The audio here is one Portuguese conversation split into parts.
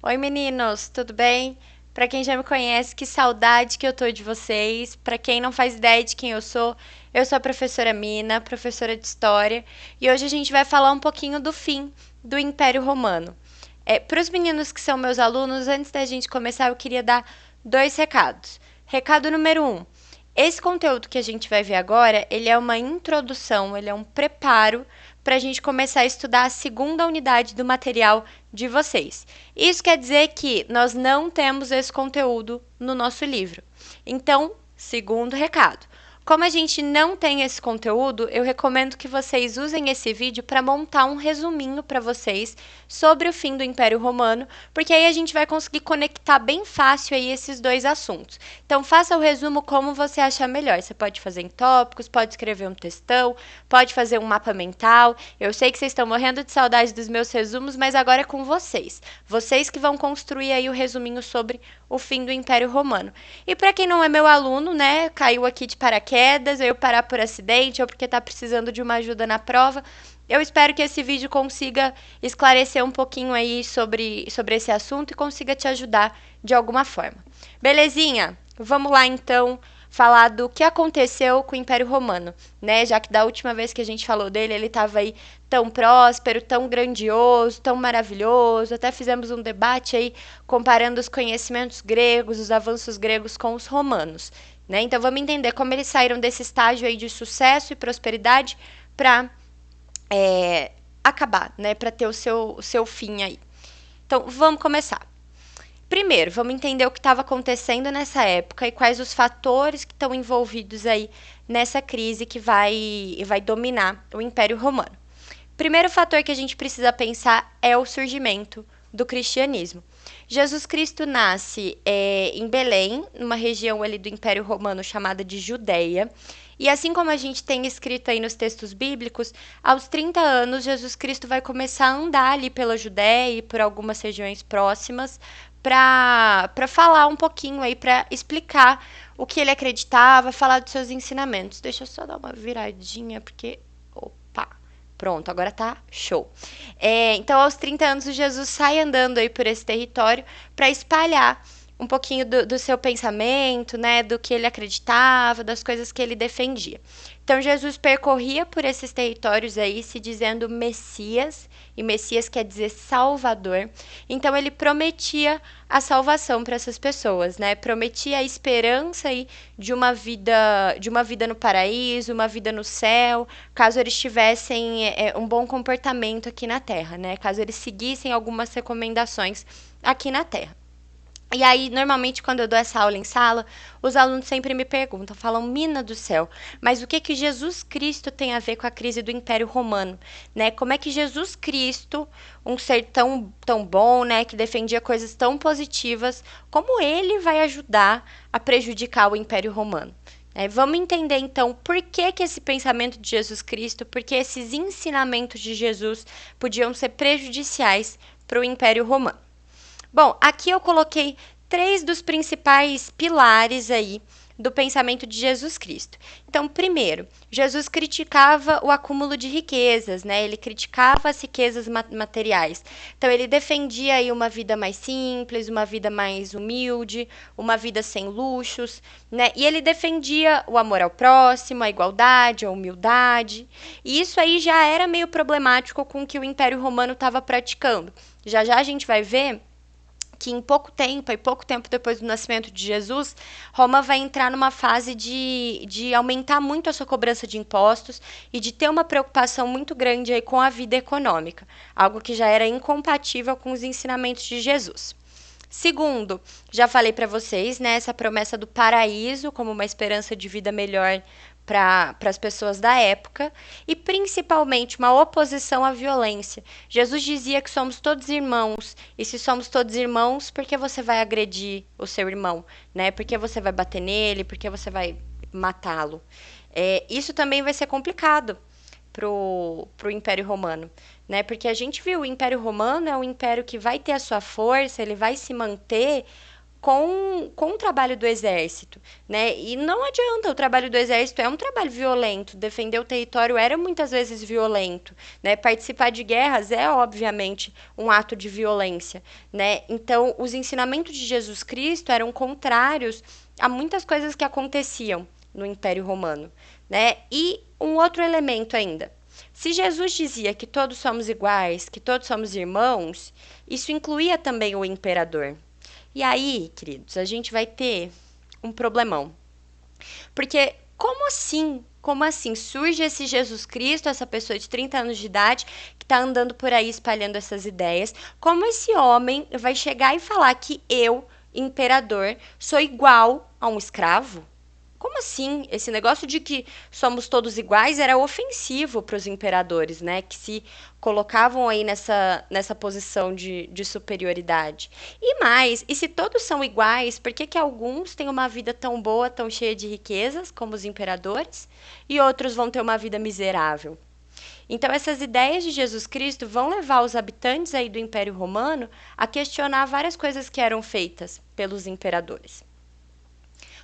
Oi, meninos, tudo bem? Pra quem já me conhece, que saudade que eu tô de vocês. Pra quem não faz ideia de quem eu sou a professora Mina, professora de História, e hoje a gente vai falar um pouquinho do fim do Império Romano. Para os meninos que são meus alunos, antes da gente começar, eu queria dar dois recados. Recado número um: esse conteúdo que a gente vai ver agora, ele é uma introdução, ele é um preparo para a gente começar a estudar a segunda unidade do material de vocês. Isso quer dizer que nós não temos esse conteúdo no nosso livro. Então, segundo recado. Como a gente não tem esse conteúdo, eu recomendo que vocês usem esse vídeo para montar um resuminho para vocês sobre o fim do Império Romano, porque aí a gente vai conseguir conectar bem fácil aí esses dois assuntos. Então faça o resumo como você achar melhor. Você pode fazer em tópicos, pode escrever um textão, pode fazer um mapa mental. Eu sei que vocês estão morrendo de saudade dos meus resumos, mas agora é com vocês. Vocês que vão construir aí o resuminho sobre o fim do Império Romano. E para quem não é meu aluno, né, caiu aqui de paraquedas, veio parar por acidente ou porque está precisando de uma ajuda na prova, eu espero que esse vídeo consiga esclarecer um pouquinho aí sobre esse assunto e consiga te ajudar de alguma forma. Belezinha? Vamos lá então falar do que aconteceu com o Império Romano, né? Já que da última vez que a gente falou dele, ele estava aí tão próspero, tão grandioso, tão maravilhoso. Até fizemos um debate aí comparando os conhecimentos gregos, os avanços gregos com os romanos, né? Então vamos entender como eles saíram desse estágio aí de sucesso e prosperidade para acabar, né? Para ter o seu fim aí. Então vamos começar. Primeiro, vamos entender o que estava acontecendo nessa época e quais os fatores que estão envolvidos aí nessa crise que vai dominar o Império Romano. Primeiro fator que a gente precisa pensar é o surgimento do cristianismo. Jesus Cristo nasce em Belém, numa região ali do Império Romano chamada de Judéia. E assim como a gente tem escrito aí nos textos bíblicos, aos 30 anos Jesus Cristo vai começar a andar ali pela Judéia e por algumas regiões próximas para falar um pouquinho aí, para explicar o que ele acreditava, falar dos seus ensinamentos. Deixa eu só dar uma viradinha, porque... Opa! Pronto, agora tá show. Então, aos 30 anos, o Jesus sai andando aí por esse território para espalhar um pouquinho do seu pensamento, né, do que ele acreditava, das coisas que ele defendia. Então, Jesus percorria por esses territórios aí, se dizendo Messias, e Messias quer dizer Salvador. Então, ele prometia a salvação para essas pessoas, né? Prometia a esperança aí de uma vida no paraíso, uma vida no céu, caso eles tivessem um bom comportamento aqui na Terra, né? Caso eles seguissem algumas recomendações aqui na Terra. E aí, normalmente, quando eu dou essa aula em sala, os alunos sempre me perguntam, falam, Mina do céu, mas o que que Jesus Cristo tem a ver com a crise do Império Romano, né? Como é que Jesus Cristo, um ser tão bom, né, que defendia coisas tão positivas, como ele vai ajudar a prejudicar o Império Romano? Vamos entender, então, por que esse pensamento de Jesus Cristo, por que esses ensinamentos de Jesus podiam ser prejudiciais para o Império Romano. Bom, aqui eu coloquei 3 dos principais pilares aí do pensamento de Jesus Cristo. Então, primeiro, Jesus criticava o acúmulo de riquezas, né? Ele criticava as riquezas materiais. Então, ele defendia aí uma vida mais simples, uma vida mais humilde, uma vida sem luxos, né? E ele defendia o amor ao próximo, a igualdade, a humildade. E isso aí já era meio problemático com o que o Império Romano estava praticando. Já já a gente vai ver que em pouco tempo depois do nascimento de Jesus, Roma vai entrar numa fase de aumentar muito a sua cobrança de impostos e de ter uma preocupação muito grande aí com a vida econômica, algo que já era incompatível com os ensinamentos de Jesus. Segundo, já falei para vocês, né, essa promessa do paraíso como uma esperança de vida melhor para as pessoas da época e principalmente uma oposição à violência. Jesus dizia que somos todos irmãos e se somos todos irmãos, por que você vai agredir o seu irmão, né? Por que você vai bater nele? Por que você vai matá-lo? Isso também vai ser complicado pro Império Romano, né? Porque a gente viu o Império Romano é um império que vai ter a sua força, ele vai se manter com o trabalho do exército, né? E não adianta, o trabalho do exército é um trabalho violento, defender o território era muitas vezes violento, né? Participar de guerras é, obviamente, um ato de violência, né? Então, os ensinamentos de Jesus Cristo eram contrários a muitas coisas que aconteciam no Império Romano, né? E um outro elemento ainda. Se Jesus dizia que todos somos iguais, que todos somos irmãos, isso incluía também o imperador. E aí, queridos, a gente vai ter um problemão. Porque como assim? Como assim? Surge esse Jesus Cristo, essa pessoa de 30 anos de idade, que está andando por aí espalhando essas ideias. Como esse homem vai chegar e falar que eu, imperador, sou igual a um escravo? Como assim? Esse negócio de que somos todos iguais era ofensivo para os imperadores, né? Que se colocavam aí nessa posição de superioridade. E mais, e se todos são iguais, por que alguns têm uma vida tão boa, tão cheia de riquezas, como os imperadores, e outros vão ter uma vida miserável? Então, essas ideias de Jesus Cristo vão levar os habitantes aí do Império Romano a questionar várias coisas que eram feitas pelos imperadores.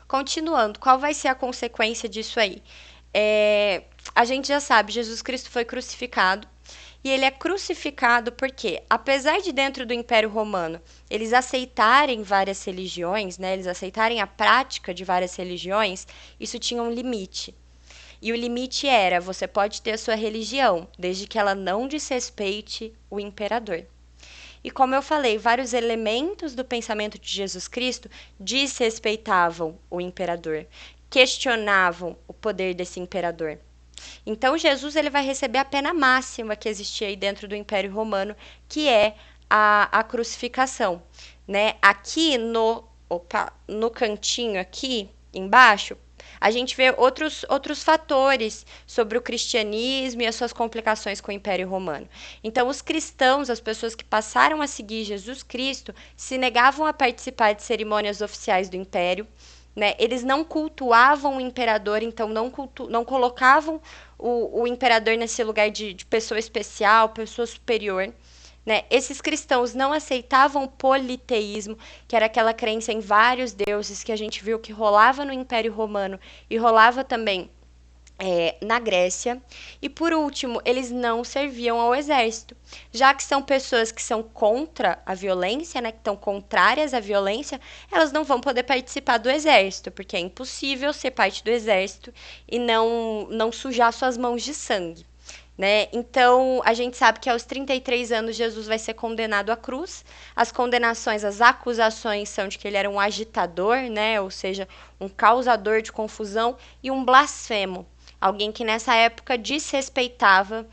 Continuando, qual vai ser a consequência disso aí? A gente já sabe, Jesus Cristo foi crucificado. E ele é crucificado porque, apesar de dentro do Império Romano eles aceitarem várias religiões, né, eles aceitarem a prática de várias religiões, isso tinha um limite. E o limite era, você pode ter a sua religião, desde que ela não desrespeite o imperador. E como eu falei, vários elementos do pensamento de Jesus Cristo desrespeitavam o imperador, questionavam o poder desse imperador. Então Jesus ele vai receber a pena máxima que existia aí dentro do Império Romano, que é a crucificação, né? Aqui no cantinho aqui embaixo, a gente vê outros fatores sobre o cristianismo e as suas complicações com o Império Romano. Então, os cristãos, as pessoas que passaram a seguir Jesus Cristo, se negavam a participar de cerimônias oficiais do Império, né? Eles não cultuavam o imperador, então não colocavam o imperador nesse lugar de pessoa especial, pessoa superior. Né? Esses cristãos não aceitavam o politeísmo, que era aquela crença em vários deuses que a gente viu que rolava no Império Romano e rolava também na Grécia. E por último, eles não serviam ao exército, já que são pessoas que são contra a violência, né, que estão contrárias à violência, elas não vão poder participar do exército, porque é impossível ser parte do exército e não sujar suas mãos de sangue. Né? Então, a gente sabe que aos 33 anos Jesus vai ser condenado à cruz. As condenações, as acusações são de que ele era um agitador, né? Ou seja, um causador de confusão e um blasfemo. Alguém que nessa época desrespeitava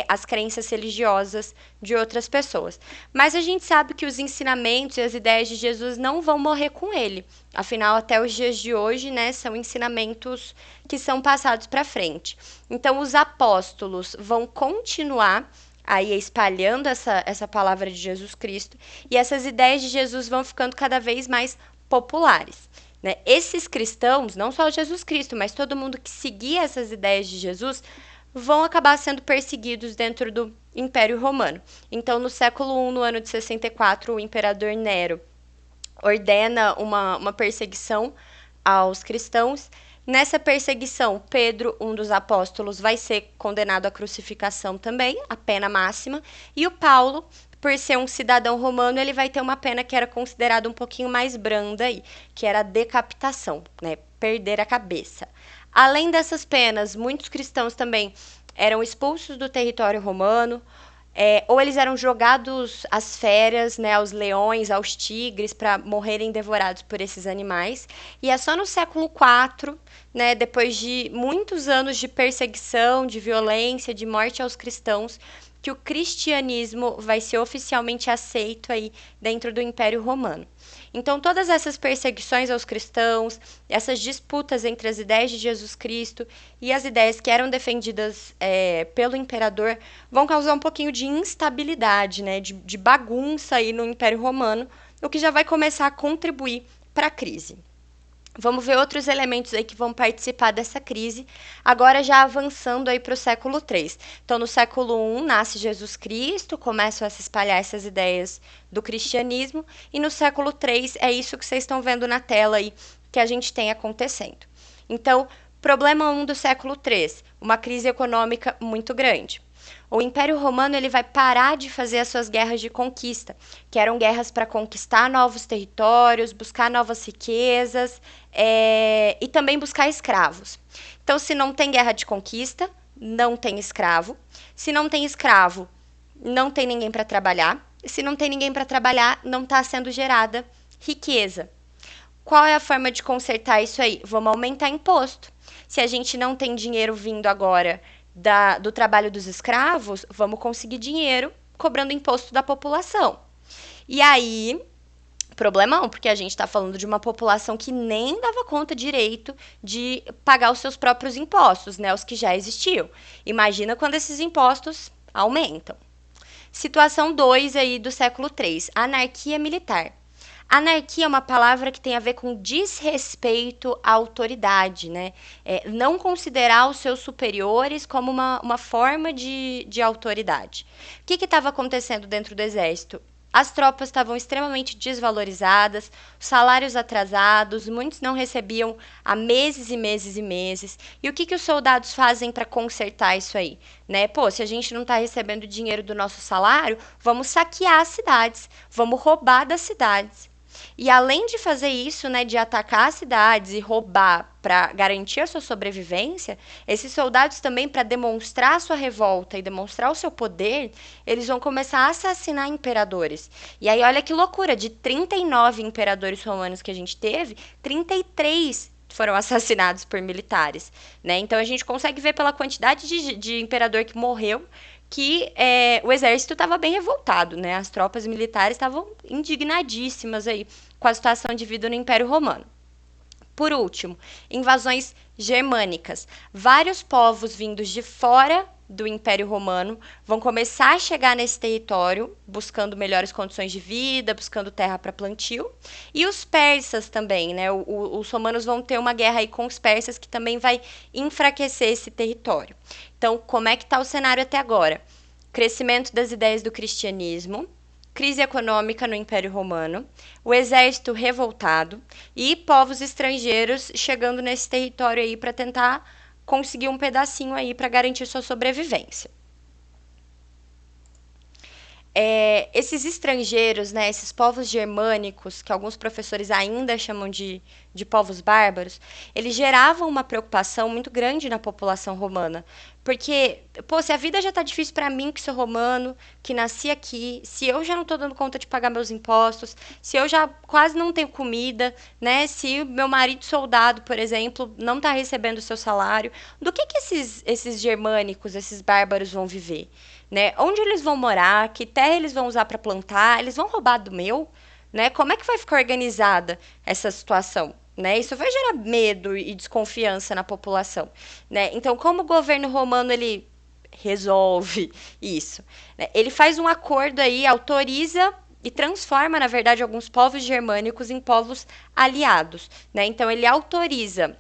as crenças religiosas de outras pessoas. Mas a gente sabe que os ensinamentos e as ideias de Jesus não vão morrer com ele. Afinal, até os dias de hoje, né, são ensinamentos que são passados para frente. Então, os apóstolos vão continuar aí espalhando essa palavra de Jesus Cristo e essas ideias de Jesus vão ficando cada vez mais populares. Né? Esses cristãos, não só Jesus Cristo, mas todo mundo que seguia essas ideias de Jesus, vão acabar sendo perseguidos dentro do Império Romano. Então, no século I, no ano de 64, o imperador Nero ordena uma perseguição aos cristãos. Nessa perseguição, Pedro, um dos apóstolos, vai ser condenado à crucificação também, a pena máxima, e o Paulo, por ser um cidadão romano, ele vai ter uma pena que era considerada um pouquinho mais branda aí, que era a decapitação, né? Perder a cabeça. Além dessas penas, muitos cristãos também eram expulsos do território romano, ou eles eram jogados às feras, né, aos leões, aos tigres, para morrerem devorados por esses animais. E é só no século IV, né, depois de muitos anos de perseguição, de violência, de morte aos cristãos, que o cristianismo vai ser oficialmente aceito aí dentro do Império Romano. Então, todas essas perseguições aos cristãos, essas disputas entre as ideias de Jesus Cristo e as ideias que eram defendidas pelo imperador vão causar um pouquinho de instabilidade, né, de bagunça aí no Império Romano, o que já vai começar a contribuir para a crise. Vamos ver outros elementos aí que vão participar dessa crise, agora já avançando aí para o século III. Então, no século I nasce Jesus Cristo, começam a se espalhar essas ideias do cristianismo, e no século III é isso que vocês estão vendo na tela aí que a gente tem acontecendo. Então, problema 1 do século III, uma crise econômica muito grande. O Império Romano ele vai parar de fazer as suas guerras de conquista, que eram guerras para conquistar novos territórios, buscar novas riquezas e também buscar escravos. Então, se não tem guerra de conquista, não tem escravo. Se não tem escravo, não tem ninguém para trabalhar. Se não tem ninguém para trabalhar, não está sendo gerada riqueza. Qual é a forma de consertar isso aí? Vamos aumentar imposto. Se a gente não tem dinheiro vindo agora do trabalho dos escravos, vamos conseguir dinheiro cobrando imposto da população. E aí, problemão, porque a gente está falando de uma população que nem dava conta direito de pagar os seus próprios impostos, né? Os que já existiam. Imagina quando esses impostos aumentam. Situação 2 aí do século III, anarquia militar. Anarquia é uma palavra que tem a ver com desrespeito à autoridade, né? Não considerar os seus superiores como uma forma de autoridade. O que estava acontecendo dentro do exército? As tropas estavam extremamente desvalorizadas, salários atrasados, muitos não recebiam há meses e meses e meses. E o que os soldados fazem para consertar isso aí? Né? Pô, se a gente não está recebendo dinheiro do nosso salário, vamos saquear as cidades, vamos roubar das cidades. E além de fazer isso, né, de atacar as cidades e roubar para garantir a sua sobrevivência, esses soldados também, para demonstrar a sua revolta e demonstrar o seu poder, eles vão começar a assassinar imperadores. E aí, olha que loucura, de 39 imperadores romanos que a gente teve, 33 foram assassinados por militares, né? Então a gente consegue ver pela quantidade de imperador que morreu que o exército estava bem revoltado, né? As tropas militares estavam indignadíssimas aí com a situação de vida no Império Romano. Por último, invasões germânicas. Vários povos vindos de fora do Império Romano vão começar a chegar nesse território, buscando melhores condições de vida, buscando terra para plantio. E os persas também, né? Os romanos vão ter uma guerra aí com os persas que também vai enfraquecer esse território. Então, como é que está o cenário até agora? Crescimento das ideias do cristianismo, crise econômica no Império Romano, o exército revoltado e povos estrangeiros chegando nesse território aí para tentar conseguir um pedacinho aí para garantir sua sobrevivência. Esses estrangeiros, né, esses povos germânicos, que alguns professores ainda chamam de povos bárbaros, eles geravam uma preocupação muito grande na população romana. Porque, pô, se a vida já está difícil para mim, que sou romano, que nasci aqui, se eu já não estou dando conta de pagar meus impostos, se eu já quase não tenho comida, né, se meu marido soldado, por exemplo, não está recebendo o seu salário, do que esses germânicos, esses bárbaros vão viver? Né? Onde eles vão morar, que terra eles vão usar para plantar, eles vão roubar do meu, né? Como é que vai ficar organizada essa situação? Né? Isso vai gerar medo e desconfiança na população. Né? Então, como o governo romano ele resolve isso? Né? Ele faz um acordo aí, autoriza e transforma, na verdade, alguns povos germânicos em povos aliados. Né? Então, ele autoriza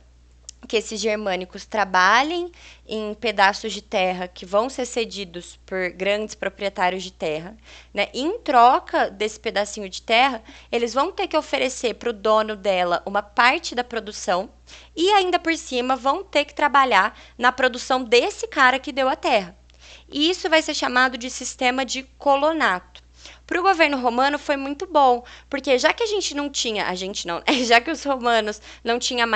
que esses germânicos trabalhem em pedaços de terra que vão ser cedidos por grandes proprietários de terra, né? E em troca desse pedacinho de terra, eles vão ter que oferecer para o dono dela uma parte da produção e ainda por cima vão ter que trabalhar na produção desse cara que deu a terra. E isso vai ser chamado de sistema de colonato. Para o governo romano foi muito bom, porque já que a gente não, já que os romanos não tinham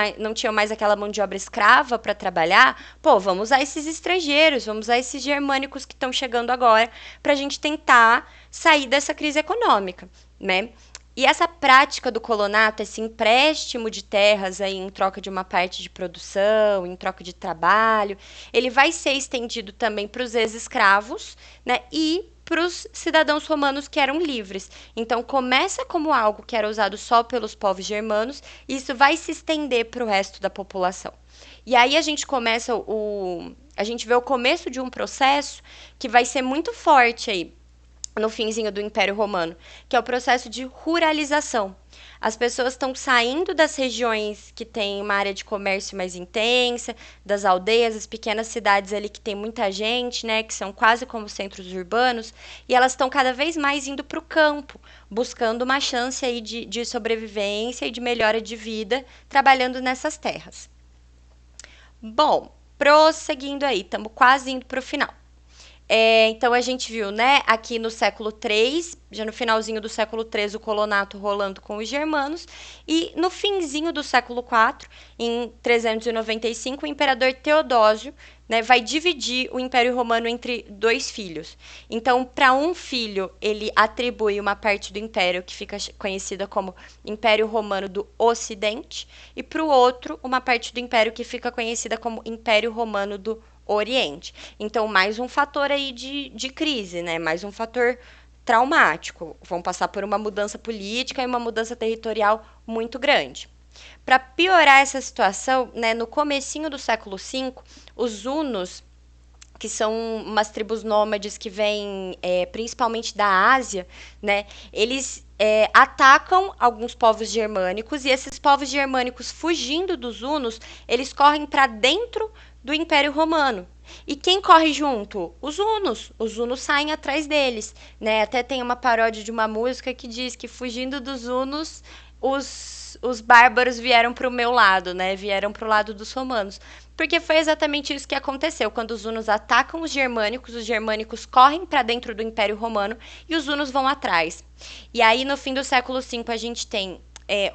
mais aquela mão de obra escrava para trabalhar, pô, vamos usar esses estrangeiros, vamos usar esses germânicos que estão chegando agora para a gente tentar sair dessa crise econômica, né? E essa prática do colonato, esse empréstimo de terras aí em troca de uma parte de produção, em troca de trabalho, ele vai ser estendido também para os ex-escravos, né? E para os cidadãos romanos que eram livres. Então, começa como algo que era usado só pelos povos germanos, e isso vai se estender para o resto da população. E aí a gente vê o começo de um processo que vai ser muito forte aí no finzinho do Império Romano, que é o processo de ruralização. As pessoas estão saindo das regiões que tem uma área de comércio mais intensa, das aldeias, as pequenas cidades ali que tem muita gente, né, que são quase como centros urbanos, e elas estão cada vez mais indo para o campo, buscando uma chance aí de sobrevivência e de melhora de vida, trabalhando nessas terras. Bom, prosseguindo aí, estamos quase indo para o final. Então a gente viu, né, aqui no século III, já no finalzinho do século III, o colonato rolando com os germanos, e no finzinho do século IV, em 395, o imperador Teodósio, né, vai dividir o Império Romano entre dois filhos. Então, para um filho, ele atribui uma parte do império que fica conhecida como Império Romano do Ocidente, e para o outro, uma parte do império que fica conhecida como Império Romano do Oriente. Então, mais um fator aí de crise, né? Mais um fator traumático. Vão passar por uma mudança política e uma mudança territorial muito grande. Para piorar essa situação, né, no comecinho do século V, os hunos, que são umas tribos nômades que vêm principalmente da Ásia, né, eles atacam alguns povos germânicos, e esses povos germânicos, fugindo dos hunos, eles correm para dentro do Império Romano. E quem corre junto? Os hunos. Os hunos saem atrás deles, né? Até tem uma paródia de uma música que diz que fugindo dos hunos, os bárbaros vieram para o meu lado, né? Vieram para o lado dos romanos. Porque foi exatamente isso que aconteceu. Quando os hunos atacam os germânicos correm para dentro do Império Romano e os hunos vão atrás. E aí, no fim do século V, a gente tem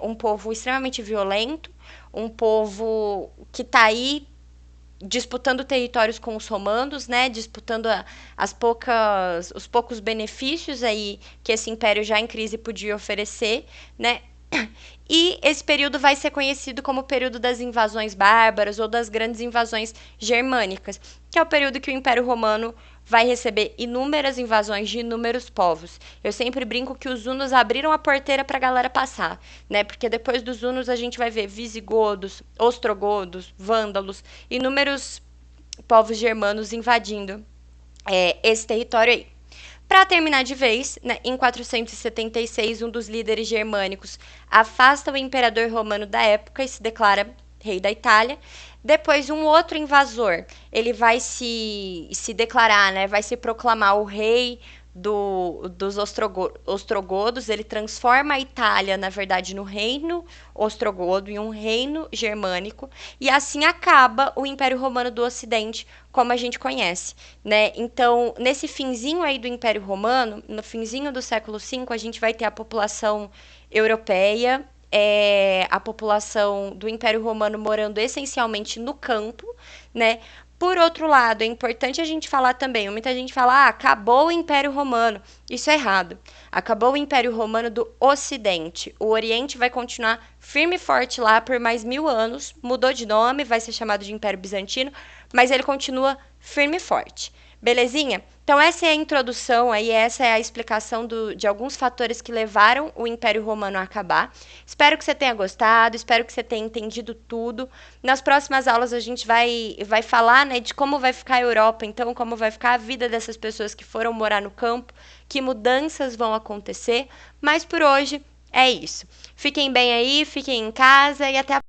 um povo extremamente violento, um povo que está aí disputando territórios com os romanos, né, disputando os poucos benefícios aí que esse império já em crise podia oferecer, né, e esse período vai ser conhecido como o período das invasões bárbaras ou das grandes invasões germânicas, que é o período que o Império Romano vai receber inúmeras invasões de inúmeros povos. Eu sempre brinco que os hunos abriram a porteira para a galera passar, né? Porque depois dos hunos a gente vai ver visigodos, ostrogodos, vândalos, inúmeros povos germanos invadindo esse território aí. Para terminar de vez, né, em 476, um dos líderes germânicos afasta o imperador romano da época e se declara rei da Itália. Depois, um outro invasor, ele vai se declarar, né, vai se proclamar o rei dos ostrogodos. Ele transforma a Itália, na verdade, no reino ostrogodo, em um reino germânico, e assim acaba o Império Romano do Ocidente, como a gente conhece, né? Então, nesse finzinho aí do Império Romano, no finzinho do século V, a gente vai ter a população europeia, a população do Império Romano morando essencialmente no campo, né? Por outro lado, é importante a gente falar também, muita gente fala, acabou o Império Romano. Isso é errado. Acabou o Império Romano do Ocidente. O Oriente vai continuar firme e forte lá por mais 1000 anos. Mudou de nome, vai ser chamado de Império Bizantino, mas ele continua firme e forte. Belezinha? Então essa é a introdução aí, essa é a explicação de alguns fatores que levaram o Império Romano a acabar. Espero que você tenha gostado, espero que você tenha entendido tudo. Nas próximas aulas a gente vai falar, né, de como vai ficar a Europa, então como vai ficar a vida dessas pessoas que foram morar no campo, que mudanças vão acontecer, mas por hoje é isso. Fiquem bem aí, fiquem em casa e até a